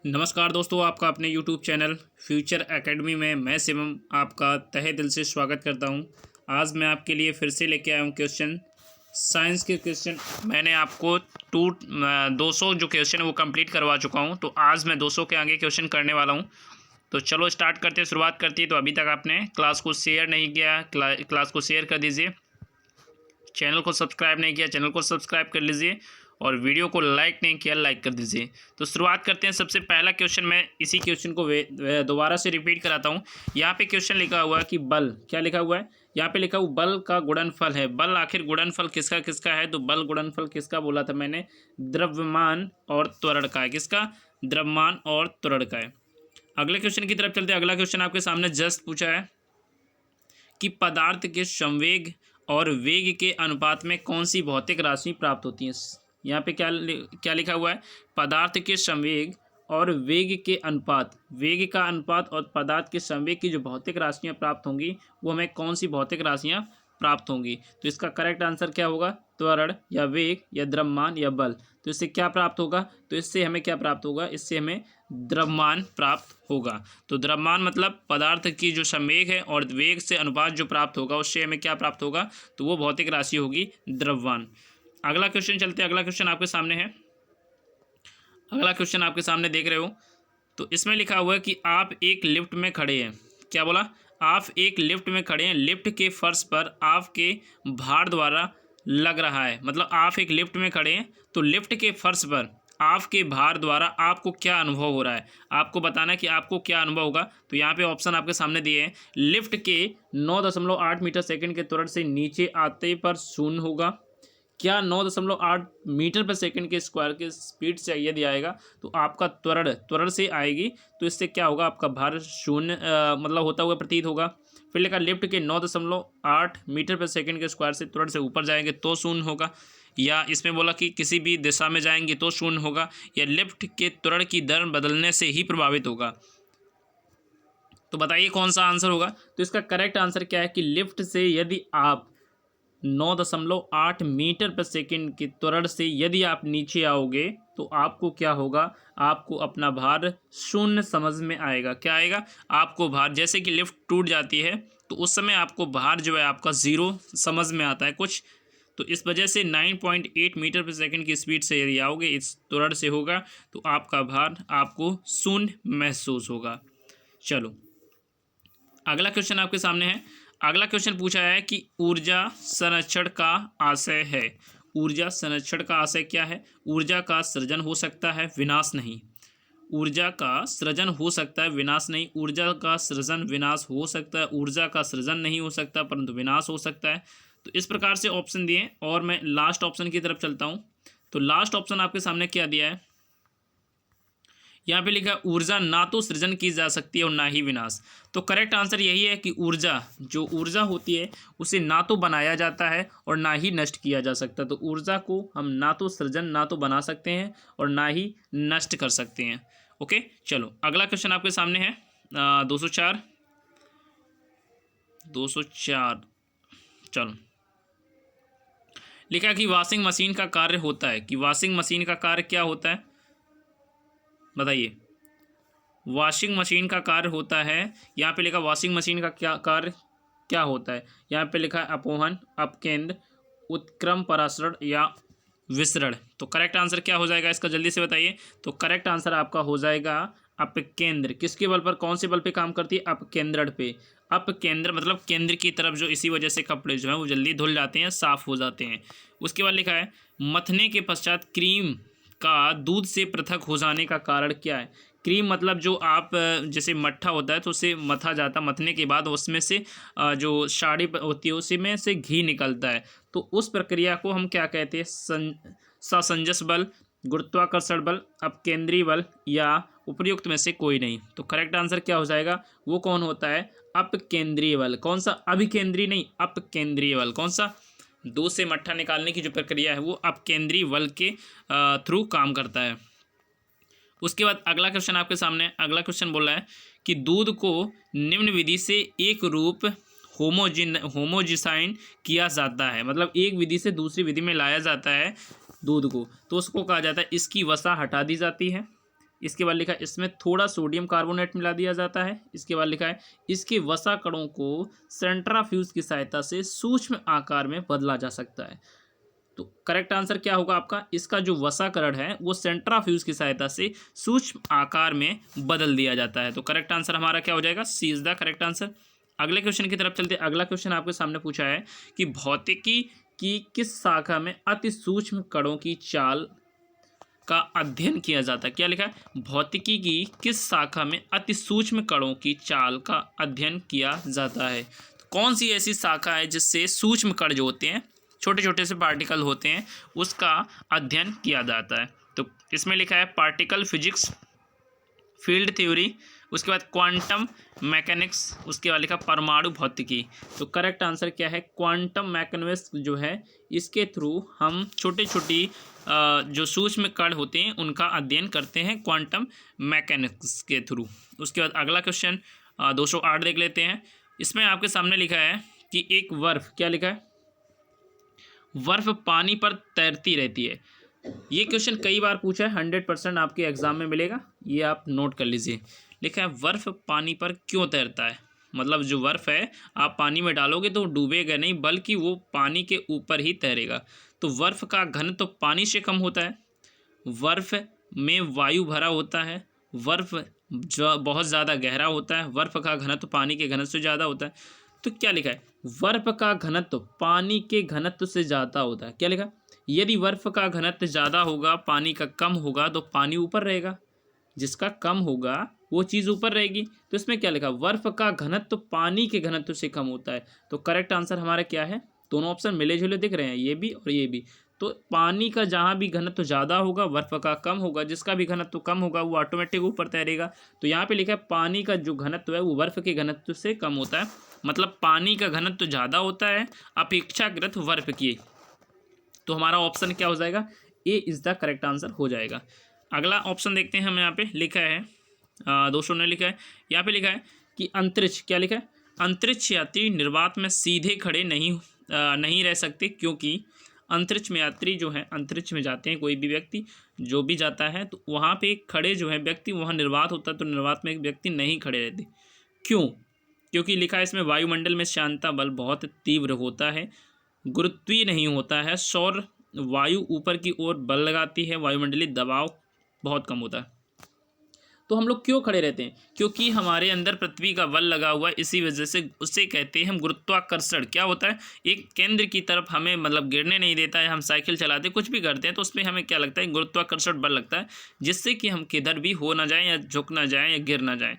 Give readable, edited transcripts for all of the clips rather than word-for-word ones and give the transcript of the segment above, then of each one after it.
नमस्कार दोस्तों, आपका अपने YouTube चैनल फ्यूचर एकेडमी में मैं शिवम आपका तहे दिल से स्वागत करता हूं। आज मैं आपके लिए फिर से लेके आया हूं क्वेश्चन, साइंस के क्वेश्चन। मैंने आपको 200 जो क्वेश्चन है वो कंप्लीट करवा चुका हूं, तो आज मैं 200 के आगे क्वेश्चन करने वाला हूं। तो चलो स्टार्ट करते हैं, शुरुआत करती है। तो अभी तक आपने क्लास को शेयर नहीं किया, क्लास को शेयर कर दीजिए। चैनल को सब्सक्राइब नहीं किया, चैनल को सब्सक्राइब कर लीजिए। और वीडियो को लाइक नहीं किया, लाइक कर दीजिए। तो शुरुआत करते हैं। सबसे पहला क्वेश्चन, मैं इसी क्वेश्चन को दोबारा से रिपीट कराता हूँ। यहाँ पे क्वेश्चन लिखा हुआ है कि बल, क्या लिखा हुआ है यहाँ पे, लिखा हुआ बल का गुणनफल है। बल आखिर गुणनफल किसका किसका है? तो बल गुणनफल किसका बोला था मैंने? द्रव्यमान और त्वरण का है। किसका? द्रव्यमान और त्वरण का है। अगले क्वेश्चन की तरफ चलते हैं। अगला क्वेश्चन आपके सामने जस्ट पूछा है कि पदार्थ के संवेग और वेग के अनुपात में कौन सी भौतिक राशि प्राप्त होती है। यहाँ पे क्या लिखा हुआ है? पदार्थ के संवेग और वेग के अनुपात, वेग का अनुपात और पदार्थ के संवेग की जो भौतिक राशियाँ प्राप्त होंगी वो हमें कौन सी भौतिक राशियाँ प्राप्त होंगी। तो इसका करेक्ट आंसर क्या होगा? त्वरण या वेग या द्रव्यमान या बल। तो इससे क्या प्राप्त होगा? तो इससे हमें क्या प्राप्त होगा? इससे हमें द्रव्यमान प्राप्त होगा। तो द्रव्यमान मतलब पदार्थ की जो संवेग है और वेग से अनुपात जो प्राप्त होगा उससे हमें क्या प्राप्त होगा? तो वो भौतिक राशि होगी द्रव्यमान। अगला क्वेश्चन चलते हैं। अगला क्वेश्चन आपके सामने है। अगला क्वेश्चन आपके सामने देख रहे हो। तो इसमें लिखा हुआ है कि आप एक लिफ्ट में खड़े हैं। क्या बोला? आप एक लिफ्ट में खड़े हैं। लिफ्ट के फर्श पर आपके भार द्वारा लग रहा है। मतलब आप एक लिफ्ट में खड़े हैं तो लिफ्ट के फर्श पर आपके भार द्वारा आपको क्या अनुभव हो रहा है, आपको बताना है कि आपको क्या अनुभव होगा। तो यहाँ पे ऑप्शन आपके सामने दिए हैं। लिफ्ट के 9.8 मीटर सेकंड के त्वरण से नीचे आते पर शून्य होगा। क्या 9.8 मीटर पर सेकंड के स्क्वायर के स्पीड से यदि आएगा तो आपका त्वरण से आएगी तो इससे क्या होगा? आपका भार शून्य मतलब होता हुआ प्रतीत होगा। फिर लिखा लिफ्ट के 9.8 मीटर पर सेकंड के स्क्वायर से त्वरण से ऊपर जाएंगे तो शून्य होगा। या इसमें बोला कि किसी भी दिशा में जाएंगे तो शून्य होगा। या लिफ्ट के त्वरण की दर बदलने से ही प्रभावित होगा। तो बताइए कौन सा आंसर होगा? तो इसका करेक्ट आंसर क्या है कि लिफ्ट से यदि आप 9.8 मीटर पर सेकंड के त्वरण से यदि आप नीचे आओगे तो आपको क्या होगा? आपको अपना भार शून्य समझ में आएगा। क्या आएगा? आपको भार, जैसे कि लिफ्ट टूट जाती है तो उस समय आपको भार जो है आपका ज़ीरो समझ में आता है कुछ। तो इस वजह से 9.8 मीटर पर सेकंड की स्पीड से यदि आओगे, इस त्वरण से होगा, तो आपका भार आपको शून्य महसूस होगा। चलो अगला क्वेश्चन आपके सामने है। अगला क्वेश्चन पूछा है कि ऊर्जा संरक्षण का आशय है। ऊर्जा संरक्षण का आशय क्या है? ऊर्जा का सृजन हो सकता है, विनाश नहीं। ऊर्जा का सृजन हो सकता है, विनाश नहीं। ऊर्जा का सृजन विनाश हो सकता है। ऊर्जा का सृजन नहीं हो सकता परंतु विनाश हो सकता है। तो इस प्रकार से ऑप्शन दिए और मैं लास्ट ऑप्शन की तरफ चलता हूँ। तो लास्ट ऑप्शन आपके सामने क्या दिया है? यहाँ पे लिखा ऊर्जा ना तो सृजन की जा सकती है और ना ही विनाश। तो करेक्ट आंसर यही है कि ऊर्जा, जो ऊर्जा होती है उसे ना तो बनाया जाता है और ना ही नष्ट किया जा सकता। तो ऊर्जा को हम ना तो सृजन, ना तो बना सकते हैं और ना ही नष्ट कर सकते हैं। ओके, चलो अगला क्वेश्चन आपके सामने है 204। चलो लिखा कि वॉशिंग मशीन का कार्य होता है। कि वॉशिंग मशीन का कार्य क्या होता है? बताइए। वॉशिंग मशीन का कार्य होता है, यहाँ पे लिखा वॉशिंग मशीन का क्या कार्य क्या होता है? यहाँ पे लिखा है अपोहन, अपकेंद्र, उत्क्रम परासरण या विसरण। तो करेक्ट आंसर क्या हो जाएगा इसका? जल्दी से बताइए। तो करेक्ट आंसर आपका हो जाएगा अपकेंद्र। किसके बल पर, कौन से बल पे काम करती है? अपकेंद्रण पे। अपकेंद्र मतलब केंद्र की तरफ, जो इसी वजह से कपड़े जो हैं वो जल्दी धुल जाते हैं, साफ हो जाते हैं। उसके बाद लिखा है मथने के पश्चात क्रीम का दूध से पृथक हो जाने का कारण क्या है? क्रीम मतलब जो आप जैसे मट्ठा होता है तो उसे मथा जाता, मथने के बाद उसमें से जो साड़ी होती है उसी में से घी निकलता है। तो उस प्रक्रिया को हम क्या कहते हैं? ससंजस बल, गुरुत्वाकर्षण बल, अपकेंद्रीय बल या उपर्युक्त में से कोई नहीं। तो करेक्ट आंसर क्या हो जाएगा? वो कौन होता है? अपकेंद्रीय बल। कौन सा? अभिकेंद्रीय नहीं, अपकेंद्रीय बल। कौन सा? दूध से मट्ठा निकालने की जो प्रक्रिया है वो अपकेंद्रीय बल के थ्रू काम करता है। उसके बाद अगला क्वेश्चन आपके सामने। अगला क्वेश्चन बोल रहा है कि दूध को निम्न विधि से एक रूप होमोजिसाइन किया जाता है। मतलब एक विधि से दूसरी विधि में लाया जाता है दूध को, तो उसको कहा जाता है इसकी वसा हटा दी जाती है, इसके बाद लिखा है इसमें थोड़ा सोडियम कार्बोनेट मिला दिया जाता है। इसके बाद लिखा है इसके वसा कणों को सेंट्रीफ्यूज की सहायता से सूक्ष्म आकार में बदला जा सकता है। तो करेक्ट आंसर क्या होगा आपका, इसका जो वसाकरण है वो सेंट्रीफ्यूज की सहायता से सूक्ष्म आकार में बदल दिया जाता है। तो करेक्ट आंसर हमारा क्या हो जाएगा, सी इज द करेक्ट आंसर। अगले क्वेश्चन की तरफ चलते हैं। अगला क्वेश्चन आपके सामने पूछा है कि भौतिकी की किस शाखा में अति सूक्ष्म कणों की चाल का अध्ययन किया जाता है। क्या लिखा है, भौतिकी की किस शाखा में अति सूक्ष्म कणों की चाल का अध्ययन किया जाता है। तो कौन सी ऐसी शाखा है जिससे सूक्ष्म कण जो होते हैं, छोटे छोटे से पार्टिकल होते हैं, उसका अध्ययन किया जाता है। तो इसमें लिखा है पार्टिकल फिजिक्स, फील्ड थ्योरी, उसके बाद क्वांटम मैकेनिक्स, उसके बाद लिखा परमाणु भौतिकी। तो करेक्ट आंसर क्या है, क्वांटम मैकेनिक्स जो है इसके थ्रू हम छोटी छोटी जो सूक्ष्म कण होते हैं उनका अध्ययन करते हैं क्वांटम मैकेनिक्स के थ्रू। उसके बाद अगला क्वेश्चन 208 देख लेते हैं। इसमें आपके सामने लिखा है कि एक बर्फ, क्या लिखा है, बर्फ पानी पर तैरती रहती है। ये क्वेश्चन कई बार पूछा है, 100% आपके एग्जाम में मिलेगा, ये आप नोट कर लीजिए। लिखा है बर्फ पानी पर क्यों तैरता है, मतलब जो बर्फ है आप पानी में डालोगे तो डूबेगा नहीं बल्कि वो पानी के ऊपर ही तैरेगा। तो बर्फ का घन तो पानी से कम होता है, बर्फ में वायु भरा होता है, बर्फ जो बहुत ज़्यादा गहरा होता है, बर्फ का घनत्व पानी के घनत्व से ज़्यादा होता है। तो क्या लिखा है, बर्फ का घनत्व पानी के घनत्व से ज़्यादा होता है। क्या लिखा, यदि बर्फ का घनत्व ज़्यादा होगा पानी का कम होगा तो पानी ऊपर रहेगा, जिसका कम होगा वो चीज़ ऊपर रहेगी। तो इसमें क्या लिखा, बर्फ का घनत्व पानी के घनत्व से कम होता है। तो करेक्ट आंसर हमारा क्या है, दोनों ऑप्शन मिले जुले दिख रहे हैं, ये भी और ये भी। तो पानी का जहाँ भी घनत्व ज़्यादा होगा बर्फ का कम होगा, जिसका भी घनत्व कम होगा वो ऑटोमेटिक ऊपर तैरेगा। तो यहाँ पे लिखा है पानी का जो घनत्व है वो बर्फ के घनत्व से कम होता है, मतलब पानी का घनत्व ज़्यादा होता है अपेक्षाकृत बर्फ की। तो हमारा ऑप्शन क्या हो जाएगा, A is the correct answer हो जाएगा। अगला ऑप्शन देखते हैं, हमें यहाँ पे लिखा है 200 ने लिखा है, यहाँ पे लिखा है कि अंतरिक्ष, क्या लिखा है, अंतरिक्ष यात्री निर्वात में सीधे खड़े नहीं रह सकते, क्योंकि अंतरिक्ष में यात्री जो है अंतरिक्ष में जाते हैं, कोई भी व्यक्ति जो भी जाता है तो वहाँ पे खड़े जो है व्यक्ति, वहाँ निर्वात होता है तो निर्वात में एक व्यक्ति नहीं खड़े रहते। क्यों, क्योंकि लिखा है इसमें वायुमंडल में श्यानता बल बहुत तीव्र होता है, गुरुत्वीय नहीं होता है, सौर वायु ऊपर की ओर बल लगाती है, वायुमंडलीय दबाव बहुत कम होता है। तो हम लोग क्यों खड़े रहते हैं, क्योंकि हमारे अंदर पृथ्वी का बल लगा हुआ है, इसी वजह से उससे कहते हैं हम गुरुत्वाकर्षण। क्या होता है, एक केंद्र की तरफ हमें मतलब गिरने नहीं देता है, हम साइकिल चलाते कुछ भी करते हैं तो उसमें हमें क्या लगता है, गुरुत्वाकर्षण बल लगता है, जिससे कि हम किधर भी हो ना जाएं या झुक ना जाएं या गिर ना जाएं।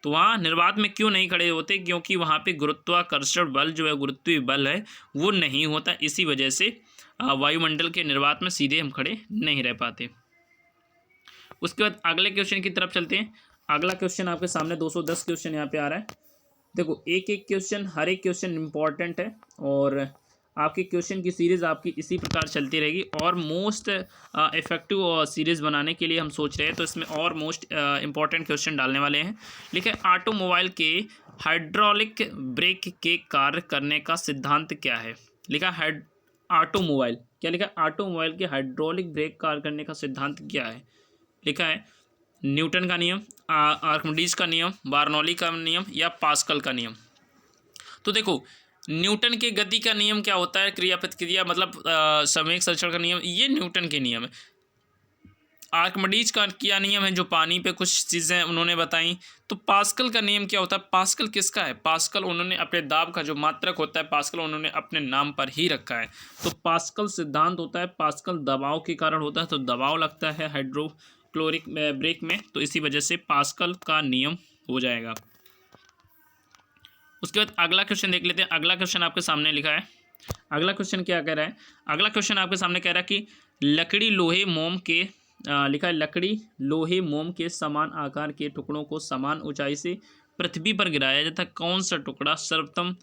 तो वहाँ निर्वात में क्यों नहीं खड़े होते, क्योंकि वहाँ पे गुरुत्वाकर्षण बल जो है, गुरुत्वीय बल है वो नहीं होता, इसी वजह से वायुमंडल के निर्वात में सीधे हम खड़े नहीं रह पाते। उसके बाद अगले क्वेश्चन की तरफ चलते हैं। अगला क्वेश्चन आपके सामने 210 क्वेश्चन यहाँ पे आ रहा है। देखो एक एक क्वेश्चन, हर एक क्वेश्चन इंपॉर्टेंट है और आपकी क्वेश्चन की सीरीज़ आपकी इसी प्रकार चलती रहेगी। और मोस्ट इफेक्टिव सीरीज़ बनाने के लिए हम सोच रहे हैं, तो इसमें और मोस्ट इंपॉर्टेंट क्वेश्चन डालने वाले हैं। लिखा है ऑटोमोबाइल के हाइड्रोलिक ब्रेक के कार्य करने का सिद्धांत क्या है। लिखा है ऑटोमोबाइल, क्या लिखा है, ऑटोमोबाइल के हाइड्रोलिक ब्रेक कार्य करने का सिद्धांत क्या है। लिखा है न्यूटन का नियम, आर्किमिडीज का नियम, बार्नौली का नियम या पास्कल का नियम। तो देखो न्यूटन के गति का नियम क्या होता है, क्रिया प्रतिक्रिया मतलब संवेग संरक्षण का नियम, ये न्यूटन के नियम है। आर्किमिडीज का क्या नियम है, जो पानी पे कुछ चीज़ें उन्होंने बताई। तो पास्कल का नियम क्या होता है, पास्कल किसका है, पास्कल उन्होंने अपने दाब का जो मात्रक होता है पास्कल उन्होंने अपने नाम पर ही रखा है। तो पास्कल सिद्धांत होता है, पास्कल दबाव के कारण होता है, तो दबाव लगता है हाइड्रोक्लोरिक ब्रेक में, तो इसी वजह से पास्कल का नियम हो जाएगा। उसके बाद अगला क्वेश्चन देख लेते हैं। अगला क्वेश्चन आपके सामने लिखा है, अगला क्वेश्चन क्या कह रहा है, अगला क्वेश्चन आपके सामने कह रहा है कि लकड़ी लोहे मोम के लिखा है लकड़ी लोहे मोम के समान आकार के टुकड़ों को समान ऊंचाई से पृथ्वी पर गिराया जाता, कौन सा टुकड़ा सर्वोत्तम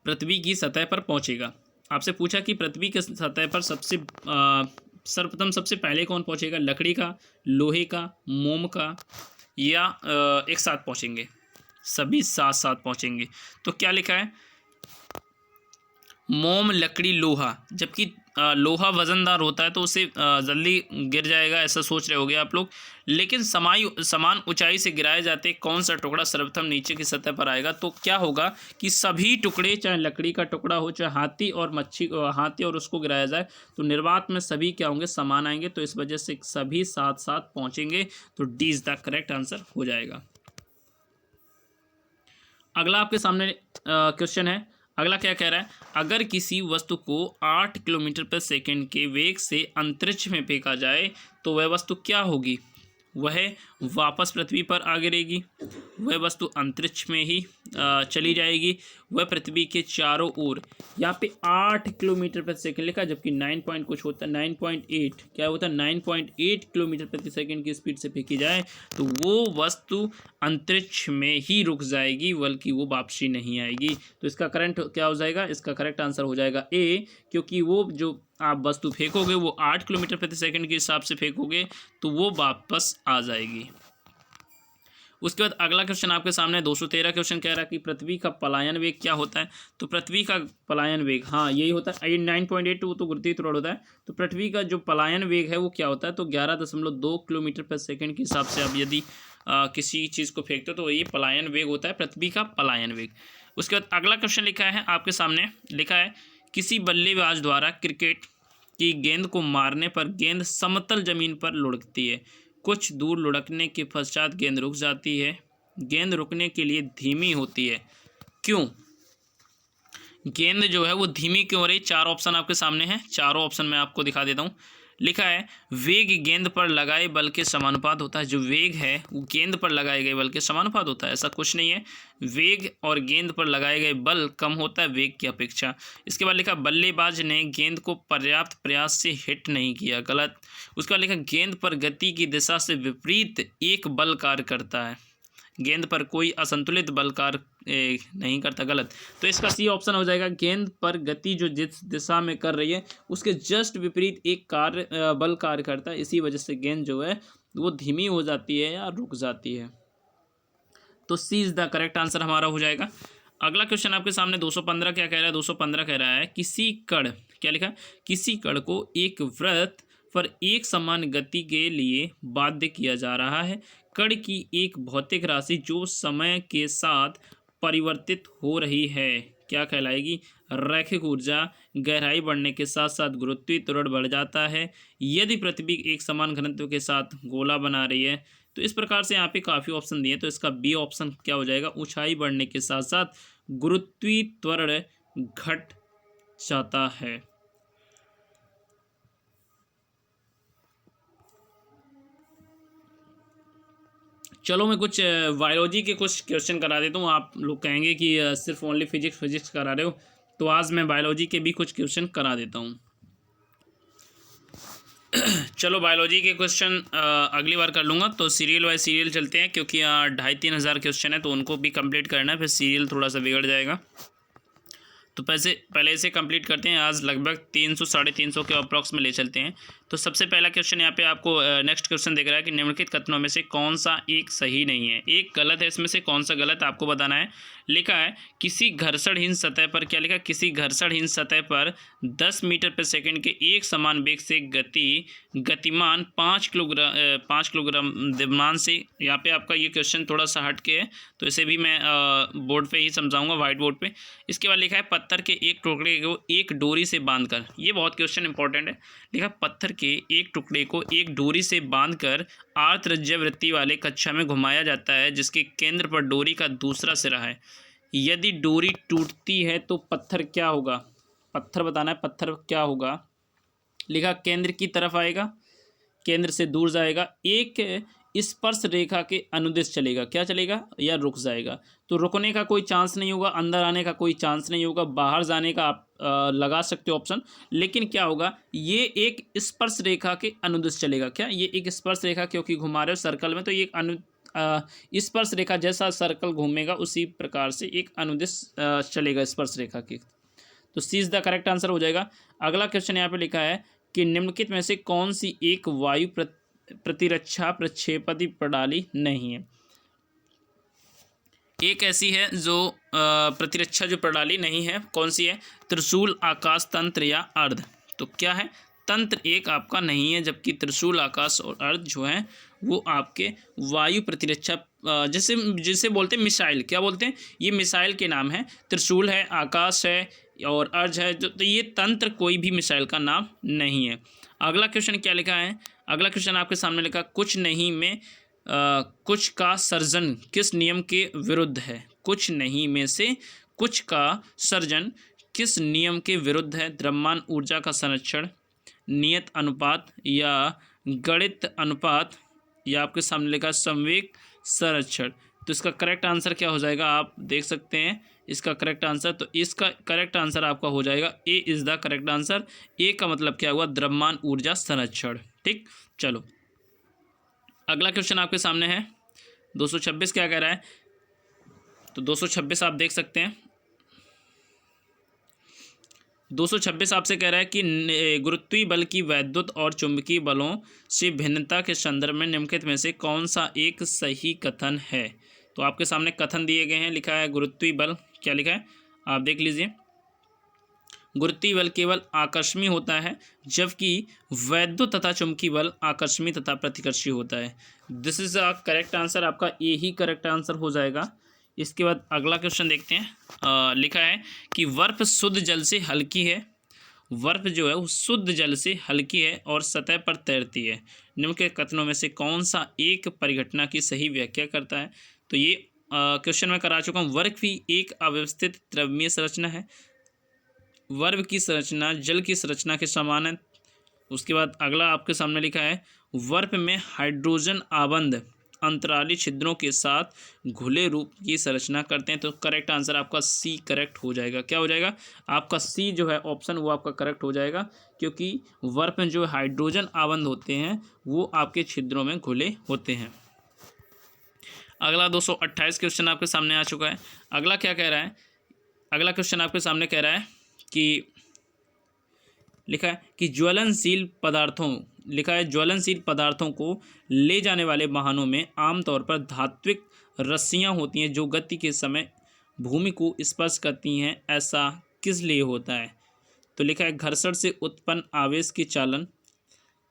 पृथ्वी की सतह पर पहुंचेगा। आपसे पूछा कि पृथ्वी की सतह पर सबसे सर्वप्रथम सबसे पहले कौन पहुंचेगा, लकड़ी का, लोहे का, मोम का, या एक साथ पहुंचेंगे, सभी साथ साथ पहुंचेंगे। तो क्या लिखा है, मोम लकड़ी लोहा, जबकि लोहा वजनदार होता है तो उसे जल्दी गिर जाएगा, ऐसा सोच रहे होगे आप लोग। लेकिन समान ऊंचाई से गिराए जाते कौन सा टुकड़ा सर्वप्रथम नीचे की सतह पर आएगा? तो क्या होगा कि सभी टुकड़े, चाहे लकड़ी का टुकड़ा हो, चाहे हाथी और उसको गिराया जाए, तो निर्वात में सभी क्या होंगे? समान आएंगे। तो इस वजह से सभी साथ साथ पहुंचेंगे। तो D is the correct answer हो जाएगा। अगला आपके सामने क्वेश्चन है। अगला क्या कह रहा है? अगर किसी वस्तु को 8 किलोमीटर पर सेकंड के वेग से अंतरिक्ष में फेंका जाए तो वह वस्तु क्या होगी? वह वापस पृथ्वी पर आ गिरेगी, वह वस्तु अंतरिक्ष में ही चली जाएगी, वह पृथ्वी के चारों ओर, यहाँ पे 8 किलोमीटर प्रति सेकंड लिखा, जबकि 9 पॉइंट कुछ होता है, 9.8 क्या होता है? 9.8 किलोमीटर प्रति सेकंड की स्पीड से फेंकी जाए तो वो वस्तु अंतरिक्ष में ही रुक जाएगी, बल्कि वो वापसी नहीं आएगी। तो इसका करंट क्या हो जाएगा? इसका करेक्ट आंसर हो जाएगा ए, क्योंकि वो जो आप वस्तु फेंकोगे वो 8 किलोमीटर प्रति सेकंड के हिसाब से फेंकोगे तो वो वापस आ जाएगी। उसके बाद अगला क्वेश्चन आपके सामने 213 क्वेश्चन कह रहा है कि पृथ्वी का पलायन वेग क्या होता है? तो पृथ्वी का पलायन वेग, हाँ यही होता है, 9.8 वो तो गुरुत्वीय त्वरण होता है। तो पृथ्वी का जो पलायन वेग है वो क्या होता है? तो 11.2 किलोमीटर प्रति सेकंड के हिसाब से आप यदि किसी चीज़ को फेंकते हो तो ये पलायन वेग होता है, पृथ्वी का पलायन वेग। उसके बाद अगला क्वेश्चन लिखा है आपके सामने, लिखा है किसी बल्लेबाज द्वारा क्रिकेट की गेंद को मारने पर गेंद समतल जमीन पर लुढ़कती है, कुछ दूर लुढ़कने के पश्चात गेंद रुक जाती है, गेंद रुकने के लिए धीमी होती है, क्यों? गेंद जो है वो धीमी क्यों हो रही? 4 ऑप्शन आपके सामने हैं, चारों ऑप्शन मैं आपको दिखा देता हूँ। लिखा है वेग गेंद पर लगाए बल के समानुपात होता है। जो वेग है वो गेंद पर लगाए गए बल के समानुपात होता है, ऐसा कुछ नहीं है। वेग और गेंद पर लगाए गए बल कम होता है वेग की अपेक्षा। इसके बाद लिखा बल्लेबाज ने गेंद को पर्याप्त प्रयास से हिट नहीं किया, गलत। उसके बाद लिखा गेंद पर गति की दिशा से विपरीत एक बल कार्य करता है, गेंद पर कोई असंतुलित बल कार्य नहीं करता, गलत। तो इसका सी ऑप्शन हो जाएगा, गेंद पर गति जो जिस दिशा में कर रही है उसके जस्ट विपरीत एक बल कार्य करता है, इसी वजह से गेंद जो है वो धीमी हो जाती है या रुक जाती है। तो सी इज द करेक्ट आंसर हमारा हो जाएगा। अगला क्वेश्चन आपके सामने 215 क्या कह रहा है? 215 कह रहा है किसी कण, क्या लिखा है? किसी कण को एक वृत्त पर एक समान गति के लिए बाध्य किया जा रहा है। कण की एक भौतिक राशि जो समय के साथ परिवर्तित हो रही है क्या कहलाएगी? रैखिक ऊर्जा। गहराई बढ़ने के साथ साथ गुरुत्वीय त्वरण बढ़ जाता है यदि पृथ्वी एक समान घनत्व के साथ गोला बना रही है। तो इस प्रकार से यहाँ पे काफ़ी ऑप्शन दिए, तो इसका बी ऑप्शन क्या हो जाएगा? ऊंचाई बढ़ने के साथ साथ गुरुत्वीय त्वरण घट जाता है। चलो मैं कुछ बायोलॉजी के कुछ क्वेश्चन करा देता हूँ। आप लोग कहेंगे कि सिर्फ ओनली फिजिक्स करा रहे हो, तो आज मैं बायोलॉजी के भी कुछ क्वेश्चन करा देता हूँ। चलो बायोलॉजी के क्वेश्चन अगली बार कर लूँगा, तो सीरियल बाय सीरियल चलते हैं, क्योंकि 2500-3000 हज़ार क्वेश्चन है तो उनको भी कंप्लीट करना है, फिर सीरियल थोड़ा सा बिगड़ जाएगा। तो पहले इसे कंप्लीट करते हैं। आज लगभग 300-350 के अप्रॉक्स में ले चलते हैं। तो सबसे पहला क्वेश्चन यहाँ पे आपको नेक्स्ट क्वेश्चन दिख रहा है कि निम्नलिखित कथनों में से कौन सा एक सही नहीं है? एक गलत है, इसमें से कौन सा गलत आपको बताना है। लिखा है किसी घर्षणहीन सतह पर, क्या लिखा? किसी घर्षणहीन सतह पर 10 मीटर प्रति सेकंड के एक समान वेग से गतिमान 5 किलोग्राम द्रव्यमान से। यहाँ पे आपका ये क्वेश्चन थोड़ा सा हट के है, तो इसे भी मैं बोर्ड पे ही समझाऊंगा, व्हाइट बोर्ड पे। इसके बाद लिखा है पत्थर के एक टुकड़े को एक डोरी से बांधकर, ये बहुत क्वेश्चन इंपॉर्टेंट है। लिखा पत्थर के एक टुकड़े को एक डोरी से बांधकर आर्तवृत्तीय वाले कक्षा में घुमाया जाता है जिसके केंद्र पर डोरी का दूसरा सिरा है। यदि डोरी टूटती है तो पत्थर क्या होगा? पत्थर बताना है, पत्थर क्या होगा? लिखा केंद्र की तरफ आएगा, केंद्र से दूर जाएगा, एक स्पर्श रेखा के अनुदिश चलेगा, क्या चलेगा? या रुक जाएगा। तो रुकने का कोई चांस नहीं होगा, अंदर आने का कोई चांस नहीं होगा, बाहर जाने का आप लगा सकते हो ऑप्शन, लेकिन क्या होगा? ये एक स्पर्श रेखा के अनुदिश चलेगा। क्या? ये एक स्पर्श रेखा, क्योंकि घुमा रहे हो सर्कल में, तो ये स्पर्श रेखा जैसा सर्कल घूमेगा उसी प्रकार से एक अनुदिश चलेगा स्पर्श रेखा की। तो सी इज द करेक्ट आंसर हो जाएगा। अगला क्वेश्चन यहाँ पे लिखा है कि निम्नलिखित में से कौन सी एक वायु प्रतिरक्षा प्रक्षेपी प्रणाली नहीं है? एक ऐसी है जो प्रतिरक्षा जो प्रणाली नहीं है, कौन सी है? त्रिशूल, आकाश तंत्र या अर्ध। तो क्या है, तंत्र एक आपका नहीं है, जबकि त्रिशूल, आकाश और अर्ध जो है वो आपके वायु प्रतिरक्षा जैसे जिसे बोलते हैं मिसाइल, क्या बोलते हैं, ये मिसाइल के नाम है। त्रिशूल है, आकाश है और अर्ज है, जो तो ये तंत्र कोई भी मिसाइल का नाम नहीं है। अगला क्वेश्चन क्या लिखा है, अगला क्वेश्चन आपके सामने लिखा, कुछ नहीं में कुछ का सर्जन किस नियम के विरुद्ध है। कुछ नहीं में से कुछ का सर्जन किस नियम के विरुद्ध है। द्रव्यमान ऊर्जा का संरक्षण, नियत अनुपात या गणित अनुपात, या आपके सामने लिखा संवेग संरक्षण। तो इसका करेक्ट आंसर क्या हो जाएगा, आप देख सकते हैं इसका करेक्ट आंसर। तो इसका करेक्ट आंसर आपका हो जाएगा A is the correct answer. A का मतलब क्या हुआ, द्रव्यमान ऊर्जा संरक्षण। ठीक, चलो अगला क्वेश्चन आपके सामने है 226 क्या कह रहा है। तो 226 आप देख सकते हैं, 226 आपसे कह रहा है कि गुरुत्वीय बल की वैद्युत और चुंबकीय बलों से भिन्नता के संदर्भ में निम्नलिखित में से कौन सा एक सही कथन है। तो आपके सामने कथन दिए गए हैं, लिखा है गुरुत्वीय बल, क्या लिखा है आप देख लीजिए, गुरुत्वीय बल केवल आकर्षणी होता है, जबकि वैद्युत तथा चुंबकीय बल आकर्षणी तथा प्रतिकर्षी होता है। This is a correct answer, आपका ए ही करेक्ट आंसर हो जाएगा। इसके बाद अगला क्वेश्चन देखते हैं। लिखा है कि बर्फ शुद्ध जल से हल्की है, बर्फ जो है वो शुद्ध जल से हल्की है और सतह पर तैरती है। निम्न के कथनों में से कौन सा एक परिघटना की सही व्याख्या करता है। तो ये क्वेश्चन मैं करा चुका हूँ। बर्फ भी एक अव्यवस्थित द्रव्यीय संरचना है, बर्फ की संरचना जल की संरचना के समान है। उसके बाद अगला आपके सामने लिखा है, बर्फ में हाइड्रोजन आबंध अंतराली छिद्रों के साथ घुले रूप की संरचना करते हैं। तो करेक्ट आंसर आपका सी करेक्ट हो जाएगा। क्या हो जाएगा आपका सी जो है ऑप्शन वो आपका करेक्ट हो जाएगा, क्योंकि बर्फ में जो हाइड्रोजन आबंध होते हैं वो आपके छिद्रों में घुले होते हैं। अगला 228 क्वेश्चन आपके सामने आ चुका है। अगला क्या कह रहा है, अगला क्वेश्चन आपके सामने कह रहा है कि लिखा है कि ज्वलनशील पदार्थों, लिखा है ज्वलनशील पदार्थों को ले जाने वाले वाहनों में आमतौर पर धात्विक रस्सियां होती हैं जो गति के समय भूमि को स्पर्श करती हैं। ऐसा किस लिए होता है। तो लिखा है घर्षण से उत्पन्न आवेश के चालन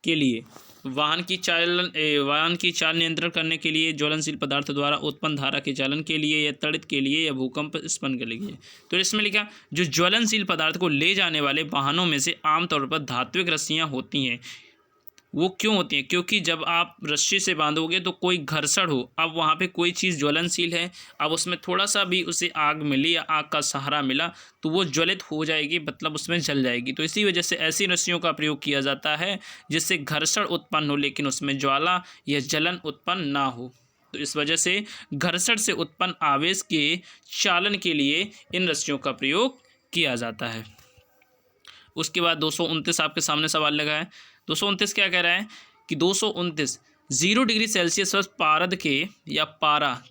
के लिए, वाहन की चाल नियंत्रण करने के लिए, ज्वलनशील पदार्थ द्वारा उत्पन्न धारा के चालन के लिए, या त्वरित के लिए, या भूकंप स्पंद के लिए। तो इसमें लिखा जो ज्वलनशील पदार्थ को ले जाने वाले वाहनों में से आमतौर पर धात्विक रस्सियां होती हैं। वो क्यों होती हैं, क्योंकि जब आप रस्सी से बांधोगे तो कोई घर्षण हो, अब वहाँ पे कोई चीज़ ज्वलनशील है, अब उसमें थोड़ा सा भी उसे आग मिली या आग का सहारा मिला तो वो ज्वलित हो जाएगी, मतलब उसमें जल जाएगी। तो इसी वजह से ऐसी रस्सियों का प्रयोग किया जाता है जिससे घर्षण उत्पन्न हो लेकिन उसमें ज्वाला या जलन उत्पन्न ना हो। तो इस वजह से घर्षण से उत्पन्न आवेश के चालन के लिए इन रस्सियों का प्रयोग किया जाता है। उसके बाद 229 आपके सामने सवाल लगा है। 229 क्या कह रहा है कि 229 0 डिग्री सेल्सियस पर पारद के, या पारा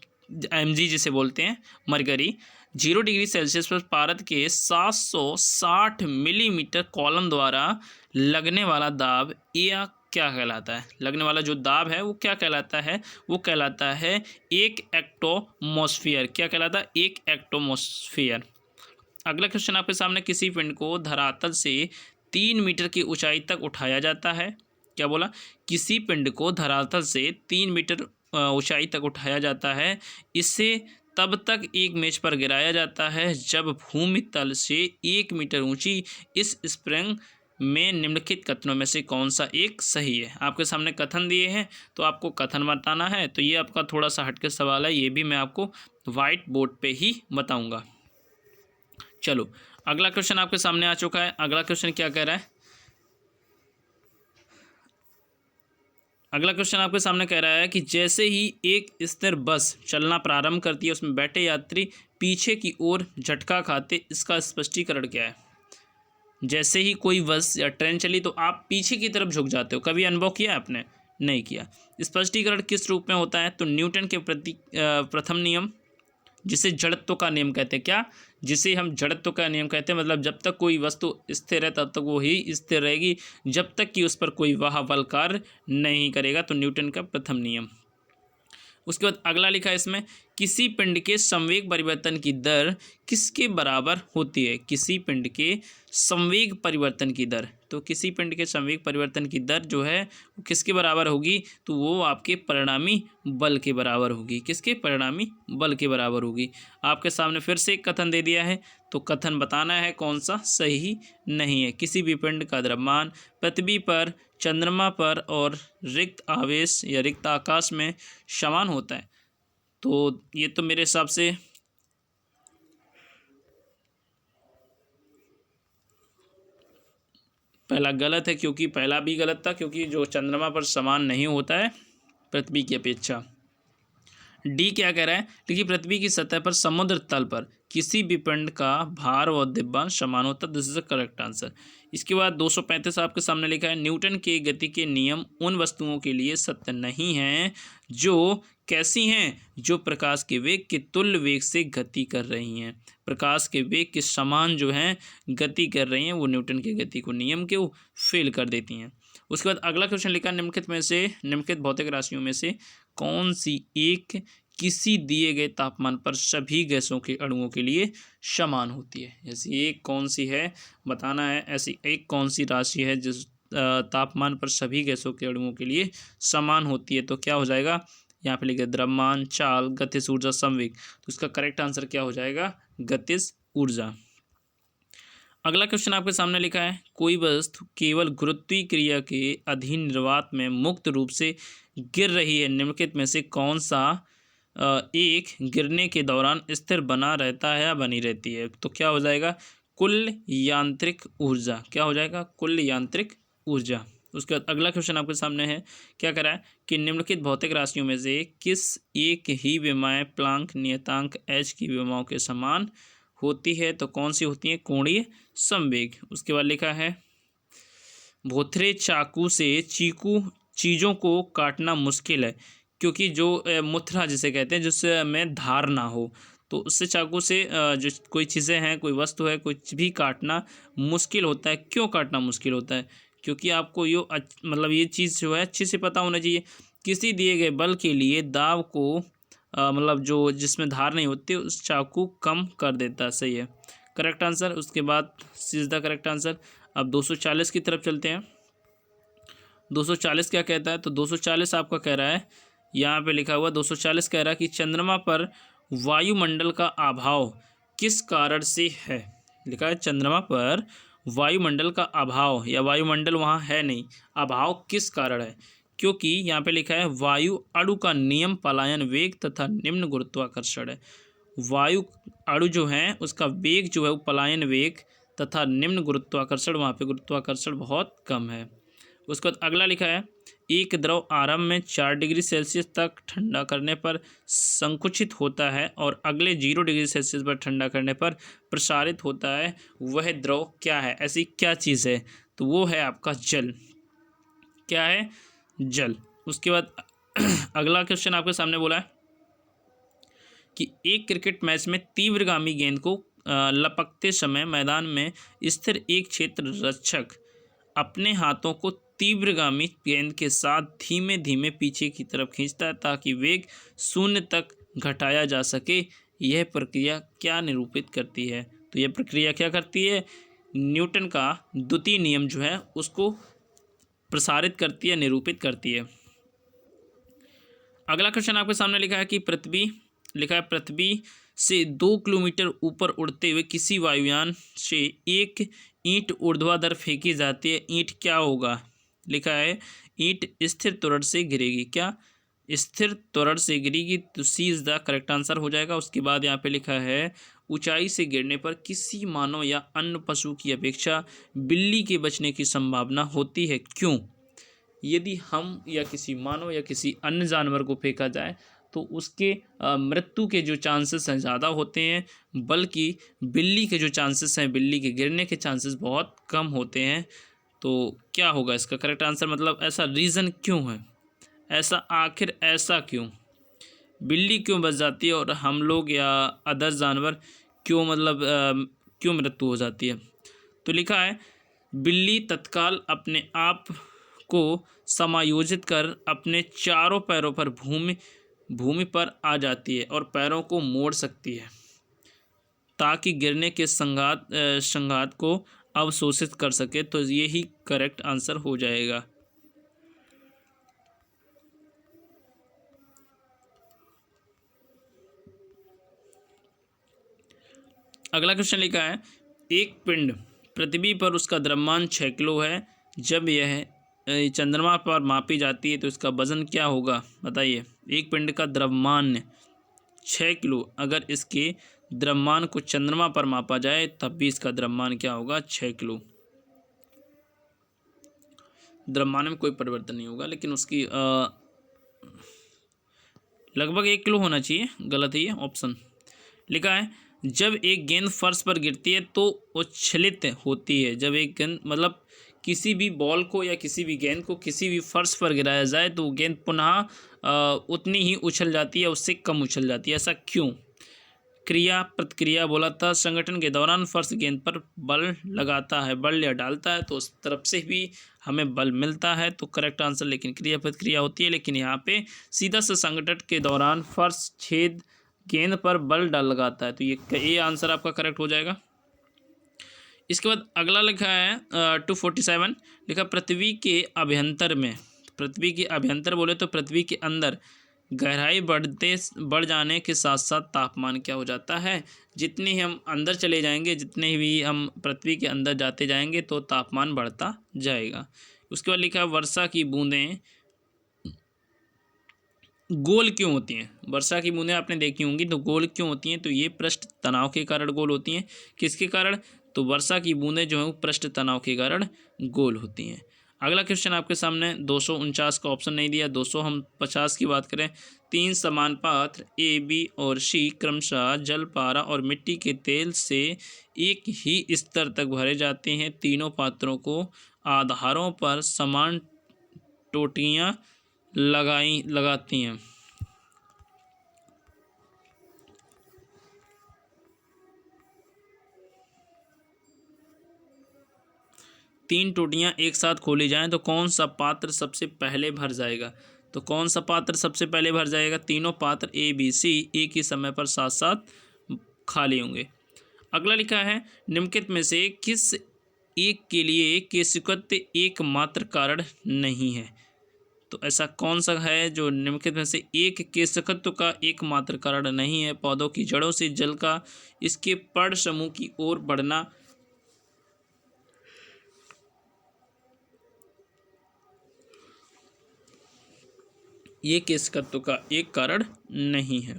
Mg जिसे बोलते हैं मरकरी, 0 डिग्री सेल्सियस पर पारद के 760 मिलीमीटर कॉलम द्वारा लगने वाला दाब या क्या कहलाता है। लगने वाला जो दाब है वो क्या कहलाता है, वो कहलाता है 1 हेक्टोमॉस्फेयर। क्या कहलाता है, 1 हेक्टोमॉस्फेयर। अगला क्वेश्चन आपके सामने, किसी पिंड को धरातल से 3 मीटर की ऊंचाई तक उठाया जाता है। क्या बोला, किसी पिंड को धरातल से 3 मीटर ऊंचाई तक उठाया जाता है। इसे तब तक एक मेज पर गिराया जाता है जब भूमि तल से 1 मीटर ऊंची इस स्प्रिंग में निम्नलिखित कथनों में से कौन सा एक सही है। आपके सामने कथन दिए हैं तो आपको कथन बताना है। तो ये आपका थोड़ा सा हटके सवाल है, ये भी मैं आपको वाइट बोर्ड पे ही बताऊँगा। चलो अगला क्वेश्चन आपके सामने आ चुका है। अगला क्वेश्चन क्या कह रहा है, अगला क्वेश्चन आपके सामने कह रहा है कि जैसे ही एक स्थिर बस चलना प्रारंभ करती है उसमें बैठे यात्री पीछे की ओर झटका खाते, इसका स्पष्टीकरण क्या है। जैसे ही कोई बस या ट्रेन चली तो आप पीछे की तरफ झुक जाते हो, कभी अनुभव किया आपने, नहीं किया। स्पष्टीकरण किस रूप में होता है। तो न्यूटन के प्रथम नियम, जिसे जड़त्व का नियम कहते हैं। क्या, जिसे हम जड़त्व का नियम कहते हैं, मतलब जब तक कोई वस्तु स्थिर है तब तक वो ही स्थिर रहेगी, जब तक कि उस पर कोई वाह बल कार्य नहीं करेगा। तो न्यूटन का प्रथम नियम। उसके बाद अगला लिखा है इसमें किसी पिंड के संवेग परिवर्तन की दर किसके बराबर होती है? किसी पिंड के संवेग परिवर्तन की दर, तो किसी पिंड के संवेग परिवर्तन की दर जो है वो किसके बराबर होगी? तो वो आपके परिणामी बल के बराबर होगी। किसके? परिणामी बल के बराबर होगी। आपके सामने फिर से एक कथन दे दिया है, तो कथन बताना है कौन सा सही नहीं है। किसी भी पिंड का द्रव्यमान पृथ्वी पर, चंद्रमा पर और रिक्त आवेश या रिक्त आकाश में समान होता है। तो ये तो मेरे हिसाब से पहला गलत है, क्योंकि पहला भी गलत था, क्योंकि जो चंद्रमा पर समान नहीं होता है पृथ्वी की अपेक्षा। डी क्या कह रहा है? देखिए, पृथ्वी की सतह पर समुद्र तल पर किसी भी पिंड का भार व द्रव्यमान समान होता है। This is the correct answer. इसके बाद 235 आपके सामने लिखा है, न्यूटन के गति के नियम उन वस्तुओं के लिए सत्य नहीं हैं जो कैसी हैं? जो प्रकाश के वेग के तुल्य वेग से गति कर रही हैं। प्रकाश के वेग के समान जो हैं गति कर रही हैं, वो न्यूटन की गति को नियम के वो फेल कर देती हैं। उसके बाद अगला क्वेश्चन लिखा, निम्नलिखित भौतिक राशियों में से कौन सी एक किसी दिए गए तापमान पर सभी गैसों के अणुओं के लिए समान होती है? जैसे एक कौन सी है बताना है। ऐसी एक कौन सी राशि है जिस तापमान पर सभी गैसों के अणुओं के लिए समान होती है? तो क्या हो जाएगा? यहाँ पे लिखे द्रव्यमान, चाल, गतिज ऊर्जा, संवेग। तो इसका करेक्ट आंसर क्या हो जाएगा? गतिज ऊर्जा। अगला क्वेश्चन आपके सामने लिखा है, कोई वस्तु केवल गुरुत्वीय क्रिया के अधीन निर्वात में मुक्त रूप से गिर रही है। निम्नलिखित में से कौन सा एक गिरने के दौरान स्थिर बना रहता है या बनी रहती है? तो क्या हो जाएगा? कुल यांत्रिक ऊर्जा। क्या हो जाएगा? कुल यांत्रिक ऊर्जा। उसके बाद अगला क्वेश्चन आपके सामने है, क्या कह रहा है कि निम्नलिखित भौतिक राशियों में से किस एक ही विमाएँ प्लांक नियतांक एच की विमाओं के समान होती है? तो कौन सी होती है? कोणीय संवेग। उसके बाद लिखा है, भोथरे चाकू से चीज़ों को काटना मुश्किल है, क्योंकि जो मुथरा जिसे कहते हैं जिसमें धार ना हो, तो उससे चाकू से जो कोई चीज़ें हैं, कोई वस्तु है, कुछ भी काटना मुश्किल होता है। क्यों काटना मुश्किल होता है? क्योंकि आपको मतलब ये चीज़ जो है अच्छे से पता होना चाहिए। किसी दिए गए बल के लिए दाव को मतलब जो जिसमें धार नहीं होती उस चाकू कम कर देता है। सही है, करेक्ट आंसर। उसके बाद सीधा करेक्ट आंसर। अब 240 की तरफ चलते हैं। 240 क्या कहता है? तो 240 आपका कह रहा है, यहाँ पे लिखा हुआ 240 कह रहा है कि चंद्रमा पर वायुमंडल का अभाव किस कारण से है? लिखा है चंद्रमा पर वायुमंडल का अभाव या वायुमंडल वहाँ है नहीं, अभाव किस कारण है? क्योंकि यहाँ पे लिखा है वायु अणु का नियम पलायन वेग तथा निम्न गुरुत्वाकर्षण है। वायु अणु जो है उसका वेग जो है वो पलायन वेग तथा निम्न गुरुत्वाकर्षण, वहाँ पे गुरुत्वाकर्षण बहुत कम है। उसके बाद अगला लिखा है, एक द्रव आरंभ में 4 डिग्री सेल्सियस तक ठंडा करने पर संकुचित होता है और अगले 0 डिग्री सेल्सियस पर ठंडा करने पर प्रसारित होता है। वह द्रव क्या है? ऐसी क्या चीज़ है? तो वो है आपका जल। क्या है? जल। उसके बाद अगला क्वेश्चन आपके सामने बोला है कि एक क्रिकेट मैच में तीव्रगामी गेंद को लपकते समय मैदान में स्थिर एक क्षेत्र रक्षक अपने हाथों को तीव्रगामी गेंद के साथ धीमे धीमे पीछे की तरफ खींचता है ताकि वेग 0 तक घटाया जा सके। यह प्रक्रिया क्या निरूपित करती है? तो यह प्रक्रिया क्या करती है? न्यूटन का द्वितीय नियम जो है उसको प्रसारित करती है, निरूपित करती है। अगला क्वेश्चन आपके सामने लिखा है कि पृथ्वी से 2 किलोमीटर ऊपर उड़ते हुए किसी वायुयान से एक ईंट ऊर्ध्वाधर फेंकी जाती है। ईंट क्या होगा? लिखा है ईंट स्थिर त्वरण से गिरेगी। क्या? स्थिर त्वरण से गिरेगी। तो सी इज द करेक्ट आंसर हो जाएगा। उसके बाद यहाँ पे लिखा है, ऊंचाई से गिरने पर किसी मानव या अन्य पशु की अपेक्षा बिल्ली के बचने की संभावना होती है। क्यों? यदि हम या किसी मानव या किसी अन्य जानवर को फेंका जाए तो उसके मृत्यु के जो चांसेस हैं ज़्यादा होते हैं, बल्कि बिल्ली के जो चांसेस हैं, बिल्ली के गिरने के चांसेस बहुत कम होते हैं। तो क्या होगा इसका करेक्ट आंसर? मतलब ऐसा रीज़न क्यों है? ऐसा आखिर ऐसा क्यों? बिल्ली क्यों बच जाती है और हम लोग या अदर जानवर क्यों क्यों मृत्यु हो जाती है? तो लिखा है, बिल्ली तत्काल अपने आप को समायोजित कर अपने चारों पैरों पर भूमि पर आ जाती है और पैरों को मोड़ सकती है ताकि गिरने के संघात को अवशोषित कर सके। तो ये ही करेक्ट आंसर हो जाएगा। अगला क्वेश्चन लिखा है, एक पिंड पृथ्वी पर उसका द्रव्यमान 6 किलो है। जब यह चंद्रमा पर मापी जाती है तो इसका वजन क्या होगा? बताइए। एक पिंड का द्रव्यमान 6 किलो, अगर इसके द्रव्यमान को चंद्रमा पर मापा जाए तब भी इसका द्रव्यमान क्या होगा? 6 किलो। द्रव्यमान में कोई परिवर्तन नहीं होगा, लेकिन उसकी लगभग 1 किलो होना चाहिए। गलत है ये ऑप्शन। लिखा है, जब एक गेंद फर्श पर गिरती है तो उछलित होती है। जब एक गेंद मतलब किसी भी बॉल को या किसी भी गेंद को किसी भी फर्श पर गिराया जाए तो गेंद पुनः उतनी ही उछल जाती है, उससे कम उछल जाती है। ऐसा क्यों? क्रिया प्रतिक्रिया बोला था। संगठन के दौरान फर्श गेंद पर बल लगाता है, बल या डालता है तो उस तरफ से भी हमें बल मिलता है। तो करेक्ट आंसर लेकिन क्रिया प्रतिक्रिया होती है। लेकिन यहाँ पे सीधा से संगठन के दौरान फर्श छेद गेंद पर बल डाल लगाता है। तो ये आंसर आपका करेक्ट हो जाएगा। इसके बाद अगला लिखा है 247 लिखा, पृथ्वी के अभ्यंतर में, पृथ्वी के अभ्यंतर बोले तो पृथ्वी के अंदर गहराई बढ़ जाने के साथ साथ तापमान क्या हो जाता है? जितने ही हम अंदर चले जाएंगे, जितने भी हम पृथ्वी के अंदर जाते जाएंगे तो तापमान बढ़ता जाएगा। उसके बाद लिखा है, वर्षा की बूंदें गोल क्यों होती हैं? वर्षा की बूंदें आपने देखी होंगी तो गोल क्यों होती हैं? तो ये पृष्ठ तनाव के कारण गोल होती हैं। किसके कारण? तो वर्षा की बूंदें जो है वो पृष्ठ तनाव के कारण गोल होती हैं। अगला क्वेश्चन आपके सामने 249 का ऑप्शन नहीं दिया, 250 की बात करें। 3 समान पात्र ए, बी और सी क्रमशः जल, पारा और मिट्टी के तेल से एक ही स्तर तक भरे जाते हैं। तीनों पात्रों को आधारों पर समान टोटियाँ लगाती हैं। तीन टोटियाँ एक साथ खोली जाएं तो कौन सा पात्र सबसे पहले भर जाएगा? तो कौन सा पात्र सबसे पहले भर जाएगा? तीनों पात्र ए, बी, सी एक ही समय पर साथ साथ खाली होंगे। अगला लिखा है, निम्नलिखित में से किस एक के लिए केशकत्व एकमात्र कारण नहीं है? तो ऐसा कौन सा है जो निम्नलिखित में से एक केशकत्व का एकमात्र कारण नहीं है? पौधों की जड़ों से जल का इसके पर्ण समूह की ओर बढ़ना, ये केशकत्व का एक कारण नहीं है।